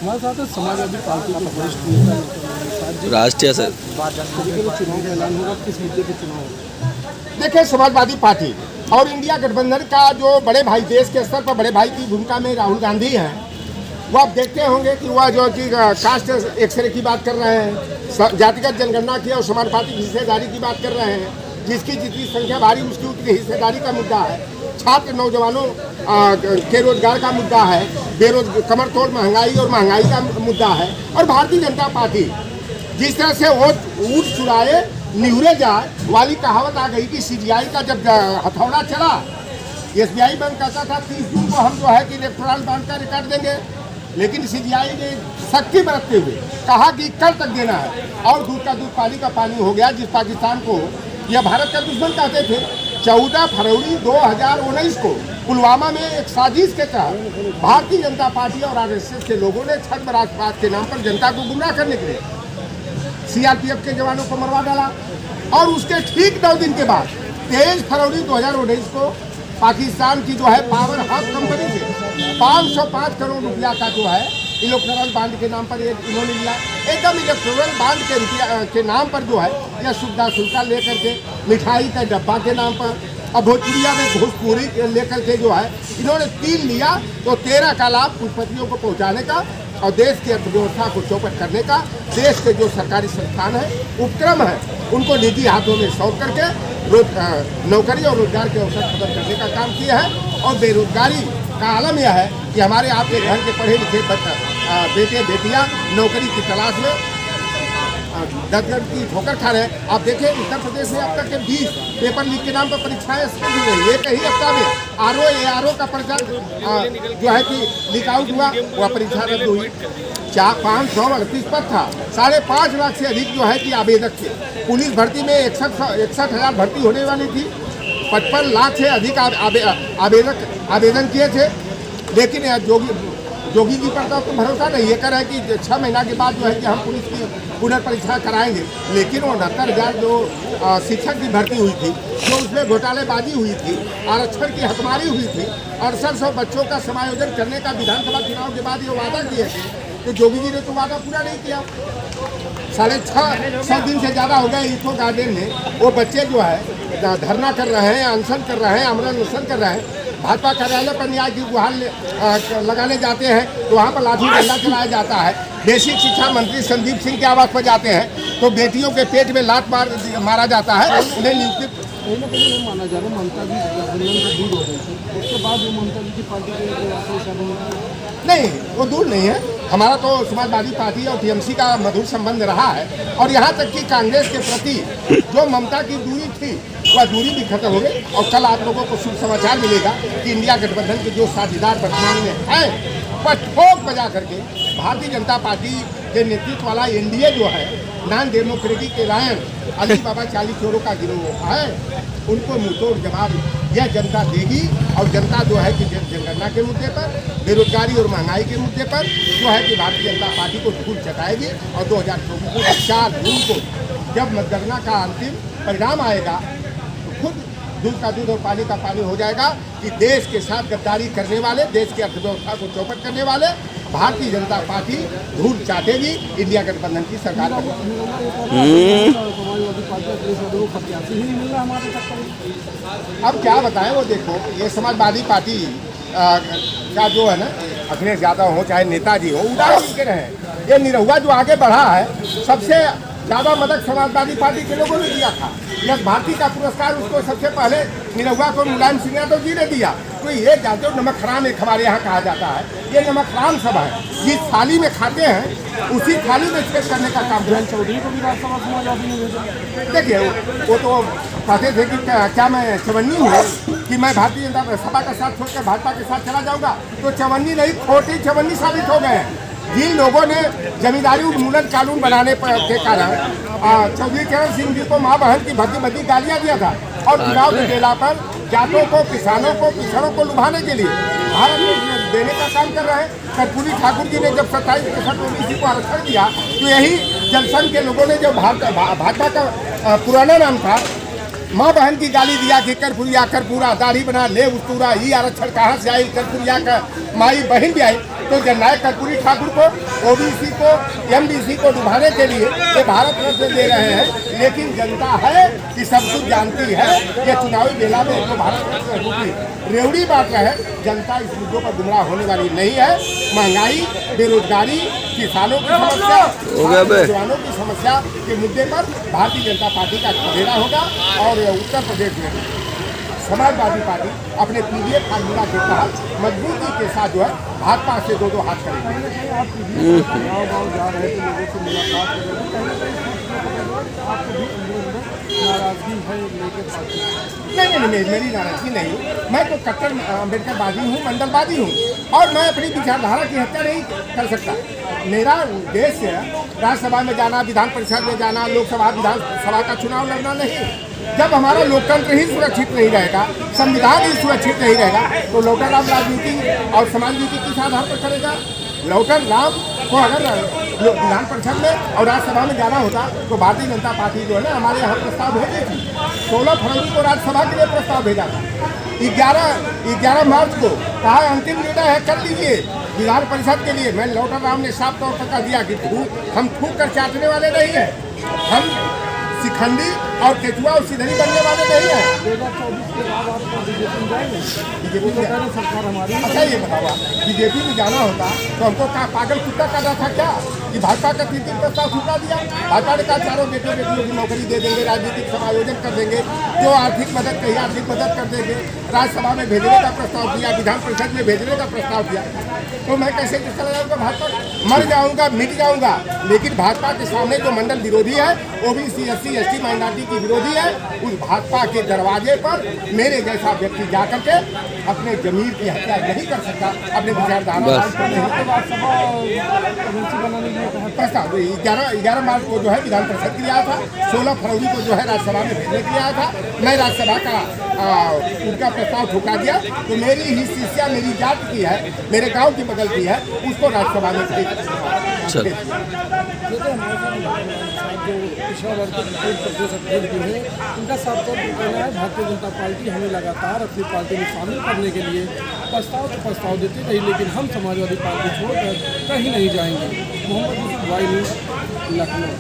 हमारे साथ है समाजवादी पार्टी के वरिष्ठ नेता राष्ट्रीय सर चुनाव का ऐलान होगा, किस मुद्दे पे चुनाव होगा? देखिए, समाजवादी पार्टी और इंडिया गठबंधन का जो बड़े भाई, देश के स्तर पर बड़े भाई की भूमिका में राहुल गांधी हैं, वो आप देखते होंगे कि वह जो कि कास्ट एक्सरे की बात कर रहे हैं, जातिगत जनगणना की और समानुपातिक हिस्सेदारी की बात कर रहे हैं। जिसकी जितनी संख्या भारी उसकी उतनी हिस्सेदारी का मुद्दा है। छात्र नौजवानों के रोजगार का मुद्दा है, कमर तोड़ महंगाई और महंगाई का मुद्दा है। और भारतीय जनता पार्टी जिस तरह से वो ऊँट चुराए निहुरे जाए वाली कहावत आ गई कि सीबीआई का जब हथौड़ा चला, एसबीआई बैंक कहता था 30 जून को हम जो है कि इलेक्टोरल बॉन्ड का रिकॉर्ड देंगे, लेकिन सीबीआई ने सख्ती बरतते हुए कहा कि कल तक देना है। और दूध का दूध पानी का पानी हो गया। जिस पाकिस्तान को यह भारत का दुश्मन कहते थे, 14 फरवरी 2019 को पुलवामा में एक साजिश के तहत भारतीय जनता पार्टी और आरएसएस के लोगों ने छठ बरात के नाम पर जनता को गुमराह करने के लिए सीआरपीएफ के जवानों को मरवा डाला। और उसके ठीक 9 दिन के बाद 23 फरवरी 2019 को पाकिस्तान की जो है पावर हाउस कंपनी से 505 करोड़ रुपया का जो है इलेक्टोरल बॉन्ड के नाम पर इन्होंने लिया। एकदम इलेक्टोरल बॉन्ड के नाम पर जो है यह सुविधा शुल्क लेकर के, मिठाई का डब्बा के नाम पर, और भोजपुरिया में घूसखोरी लेकर के जो है इन्होंने 3 लिया। तो 13 का लाभ पूंजीपतियों को पहुँचाने का और देश की अर्थव्यवस्था को चौपट करने का, देश के जो सरकारी संस्थान है, उपक्रम है, उनको निजी हाथों में सौंप करके नौकरी और रोजगार के अवसर खत्म करने का काम किया है। और बेरोजगारी का आलम यह है कि हमारे आपके घर के पढ़े लिखे बेटे बेटियां नौकरी की तलाश में दर्द की ठोकर खा रहे हैं। आप देखें, उत्तर प्रदेश में अब तक के 20 पेपर लीक के नाम पर परीक्षाएं स्थित हुई है। एक ही हफ्ता में आरओ का परीक्षा जो है कि लीक आउट हुआ, वह परीक्षा रद्द हुई। 538 पद था, 5.5 लाख से अधिक जो है कि आवेदक थे। पुलिस भर्ती में 61,000 भर्ती होने वाली थी, 55 लाख से अधिक आवेदक आवेदन किए थे। लेकिन जोगी जी पर तो भरोसा नहीं, ये कह रहे हैं कि 6 महीना के बाद जो है कि हम पुलिस की पुनर्परीक्षा कराएंगे। लेकिन वो 69,000 जो शिक्षक की भर्ती हुई थी, जो उसमें घोटालेबाजी हुई थी, आरक्षण की हकमारी हुई थी, 6800 बच्चों का समायोजन करने का विधानसभा चुनाव के बाद ये वादा किए थे, तो जोगी जी ने तो वादा पूरा नहीं किया। 650 दिन से ज़्यादा हो गए इको गार्डन में वो बच्चे जो है धरना कर रहे हैं, अनशन कर रहे हैं, आमरण अनशन कर रहे हैं। भाजपा कार्यालय पर न्याय की गुहार लगाने जाते हैं तो वहाँ पर लाठी डंडा चलाया जाता है। बेसिक शिक्षा मंत्री संदीप सिंह के आवास पर जाते हैं तो बेटियों के पेट में लात मारा जाता है। उन्हें नियुक्ति कहीं ना कहीं ये माना जा रहा है ममता जी गठबंधन से दूर हो गई थी, उसके बाद वो ममता जी की पार्टी के नहीं, वो दूर नहीं है। हमारा तो समाजवादी पार्टी और टीएमसी का मधुर संबंध रहा है। और यहाँ तक कि कांग्रेस के प्रति जो ममता की दूरी थी वह दूरी भी खत्म हो गई। और कल आप लोगों को शुभ समाचार मिलेगा कि इंडिया गठबंधन के जो साझेदार वर्तमान में हैं वह ठोक बजा करके भारतीय जनता पार्टी के नेतृत्व वाला एनडीए जो है, नॉन डेमोक्रेटिक एलायंस, अली बाबा 40 चोरों का गिरोह है, उनको मुंहतोड़ जवाब यह जनता देगी। और जनता जो है कि जनगणना के मुद्दे पर, बेरोजगारी और महंगाई के मुद्दे पर जो है कि भारतीय जनता पार्टी को धूल चटाएगी। और 2024 4 जून को जब मतगणना का अंतिम परिणाम आएगा तो खुद दूध का दूध और पानी का पानी हो जाएगा कि देश के साथ गद्दारी करने वाले, देश की अर्थव्यवस्था को चौपट करने वाले भारतीय जनता पार्टी धूल चाटेगी, इंडिया गठबंधन की सरकार अब क्या बताएं। वो देखो, ये समाजवादी पार्टी का जो है ना, अखिलेश यादव हो चाहे नेताजी हो, उदाहरण के रहे। ये निरहुआ जो आगे बढ़ा है, सबसे ज़्यादा मदद समाजवादी पार्टी के लोगों ने दिया था। यह भारती का पुरस्कार उसको सबसे पहले निरहुआ को मुलायम सिंह यादव जी ने दिया। तो ये जानते हो, नमक हराम एक हमारे यहाँ कहा जाता है, ये नमक हराम सब है। जिस थाली में खाते हैं उसी थाली में छेद करने का काम। जयंत चौधरी को भी राज्यसभा समाजवादी ने भेजा। देखिए, वो तो कहते थे कि क्या मैं चवन्नी हूँ कि मैं भारतीय जनता सपा का साथ छोड़कर भाजपा के साथ चला जाऊँगा। तो चवन्नी नहीं, खोटी चवन्नी साबित हो गए हैं। जिन लोगों ने जमींदारी उन्मूलन कानून बनाने के कारण चौधरी चरण सिंह जी को माँ बहन की भद्दी गालियाँ दिया था और चुनाव के बेला पर जातों को, किसानों को, पिछड़ों को लुभाने के लिए भारत में देने का काम कर रहे हैं। कर्पूरी ठाकुर जी ने जब 27% ओबीसी को आरक्षण दिया तो यही जनसंघ के लोगों ने, जो भाजपा का पुराना नाम था, माँ बहन की गाली दिया कि कर्पूरिया कर्पूरा दाढ़ी बना ले उस्तूरा, ये आरक्षण कहाँ से आई, कर्पूरिया का माई बहन भी आई। तो जननायक कर्पूरी ठाकुर को, ओबीसी को, एमबीसी को डुबाने के लिए ये भारत रत्न दे रहे हैं। लेकिन जनता है कि सब कुछ जानती है, ये चुनावी बेला में तो भारत रत्न रूपी रेवड़ी बांट रहे हैं। जनता इस मुद्दों पर गुमराह होने वाली नहीं है। महंगाई, बेरोजगारी, किसानों की समस्या, जवानों की समस्या के मुद्दे पर भारतीय जनता पार्टी का खदेड़ा होगा। और उत्तर प्रदेश में समाजवादी पार्टी अपने पीडीएफ फार्मूला के तहत मजबूती के साथ जो है भाजपा से दो हाथ करेंगे। आप गाँव जा रहे थे, लोगों से मुलाकात कर रहे थे, कहीं ना कहीं आपको भी नाराजगी है लेकर पार्टी? नहीं, मेरी नाराजगी नहीं। मैं तो कट्टर अम्बेडकरवादी हूँ, मंडलवादी हूँ, और मैं अपनी विचारधारा की हत्या नहीं कर सकता। मेरा उद्देश्य राज्यसभा में जाना, विधान परिषद में जाना, लोकसभा विधानसभा का चुनाव लड़ना नहीं। जब हमारा लोकतंत्र ही सुरक्षित नहीं रहेगा, संविधान ही सुरक्षित नहीं रहेगा, तो लौटा राम राजनीति और समाज नीति किस आधार पर करेगा? लौटा राम को अगर विधान परिषद में और राज्यसभा में जाना होता तो भारतीय जनता पार्टी जो है ना हमारे यहाँ प्रस्ताव भेजी थी। 16 फरवरी को राज्यसभा के लिए प्रस्ताव भेजा था। 11 मार्च को कहा अंतिम निर्णय है, कर लीजिए विधान परिषद के लिए। मैं लौटा राम ने साफ तौर पर कह दिया कि हम थूक कर चाटने वाले नहीं हैं, हम शिखंडी और केचुआ और सिधरी बनने वाले नहीं है। 2024 के बाद आप बीजेपी में जाएंगे? बीजेपी में सरकार हमारी। अच्छा ये बताओ, बीजेपी में जाना होता तो हमको क्या पागल कुत्ता काटा था क्या कि भाजपा का 3 प्रस्ताव ठुकरा दिया? भाजपा ने कहा चारों बेटियों की नौकरी दे देंगे, राजनीतिक समायोजन कर देंगे, जो आर्थिक मदद कही आर्थिक मदद कर देंगे। राज्यसभा में भेजने का प्रस्ताव दिया, विधान परिषद में भेजने का प्रस्ताव दिया। तो मैं कैसे चला जाऊँगा? भाजपा मर जाऊँगा, मिट जाऊँगा। लेकिन भाजपा के सामने जो मंडल विरोधी है, ओबीसी, एससी, एसटी, माइनॉरिटी की विरोधी है, उस भाजपा के दरवाजे पर मेरे जैसा व्यक्ति जाकर के अपने जमीर की हत्या नहीं कर सकता, अपने विचारधारा प्रस्ताव 11 मार्च को जो है विधान परिषद के लिए आया था, 16 फरवरी को जो है राज्यसभा में भेजने के लिए आया था। मैं राज्यसभा का उनका प्रस्ताव ठुकरा दिया। तो मेरी ही शिष्या मेरी जात की है, मेरे गांव की बगल की है, उसको राज्यसभा में पिछड़ा वर्ग के प्रदेश अध्यक्ष जो है उनका साफ तौर पर कहना है भारतीय जनता पार्टी हमें लगातार अपनी पार्टी में शामिल करने के लिए प्रस्ताव देती रही, लेकिन हम समाजवादी पार्टी छोड़कर कहीं नहीं जाएंगे। Mohammad Yusuf, Y news, Lucknow.